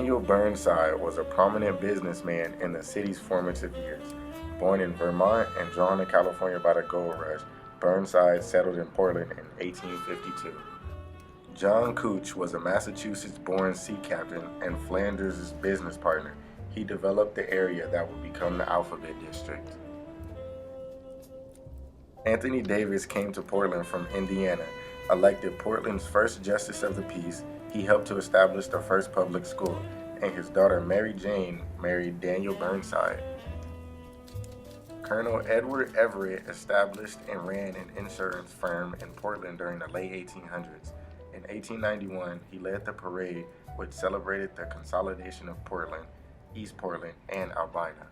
Daniel Burnside was a prominent businessman in the city's formative years. Born in Vermont and drawn to California by the gold rush, Burnside settled in Portland in 1852. John Couch was a Massachusetts-born sea captain and Flanders' business partner. He developed the area that would become the Alphabet District. Anthony Davis came to Portland from Indiana. Elected Portland's first Justice of the Peace, he helped to establish the first public school, and his daughter Mary Jane married Daniel Burnside. Colonel Edward Everett established and ran an insurance firm in Portland during the late 1800s. In 1891, he led the parade which celebrated the consolidation of Portland, East Portland, and Albina.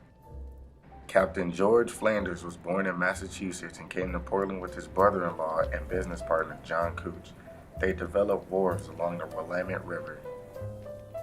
Captain George Flanders was born in Massachusetts and came to Portland with his brother-in-law and business partner John Couch. They developed wharves along the Willamette River.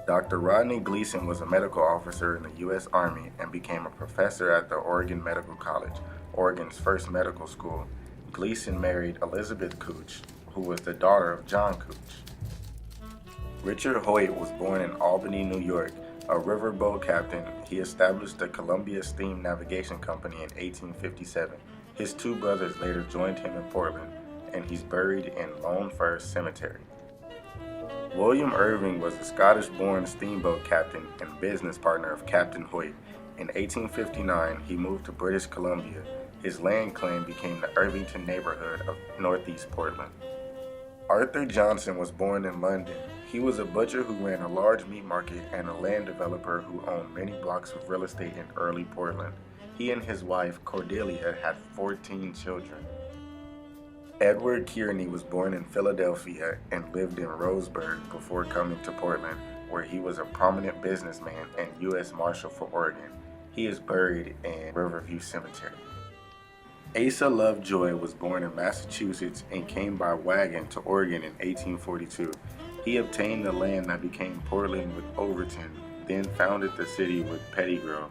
Dr. Rodney Gleason was a medical officer in the U.S. Army and became a professor at the Oregon Medical College, Oregon's first medical school. Gleason married Elizabeth Couch, who was the daughter of John Couch. Richard Hoyt was born in Albany, New York. A riverboat captain, he established the Columbia Steam Navigation Company in 1857. His two brothers later joined him in Portland, and he's buried in Lone Fir Cemetery. William Irving was a Scottish-born steamboat captain and business partner of Captain Hoyt. In 1859, he moved to British Columbia. His land claim became the Irvington neighborhood of northeast Portland. Arthur Johnson was born in London. He was a butcher who ran a large meat market and a land developer who owned many blocks of real estate in early Portland. He and his wife, Cordelia, had 14 children. Edward Kearney was born in Philadelphia and lived in Roseburg before coming to Portland, where he was a prominent businessman and U.S. Marshal for Oregon. He is buried in Riverview Cemetery. Asa Lovejoy was born in Massachusetts and came by wagon to Oregon in 1842. He obtained the land that became Portland with Overton, then founded the city with Pettygrove.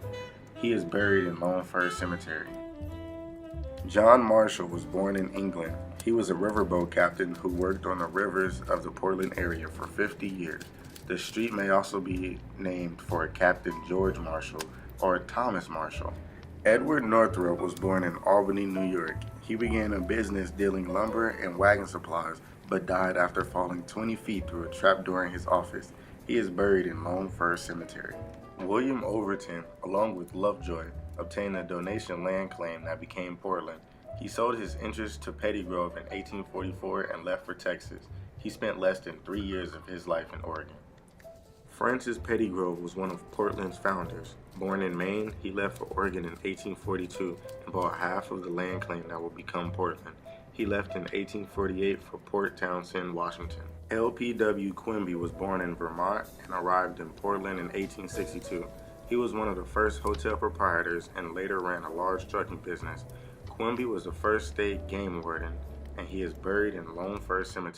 He is buried in Lone Fir Cemetery. John Marshall was born in England. He was a riverboat captain who worked on the rivers of the Portland area for 50 years. The street may also be named for Captain George Marshall or Thomas Marshall. Edward Northrop was born in Albany, New York. He began a business dealing lumber and wagon supplies, but died after falling 20 feet through a trap door in his office. He is buried in Lone Fir Cemetery. William Overton, along with Lovejoy, obtained a donation land claim that became Portland. He sold his interest to Pettygrove in 1844 and left for Texas. He spent less than 3 years of his life in Oregon. Francis Pettygrove was one of Portland's founders. Born in Maine, he left for Oregon in 1842 and bought half of the land claim that would become Portland. He left in 1848 for Port Townsend, Washington. L.P.W. Quimby was born in Vermont and arrived in Portland in 1862. He was one of the first hotel proprietors and later ran a large trucking business. Quimby was the first state game warden, and he is buried in Lone Fir Cemetery.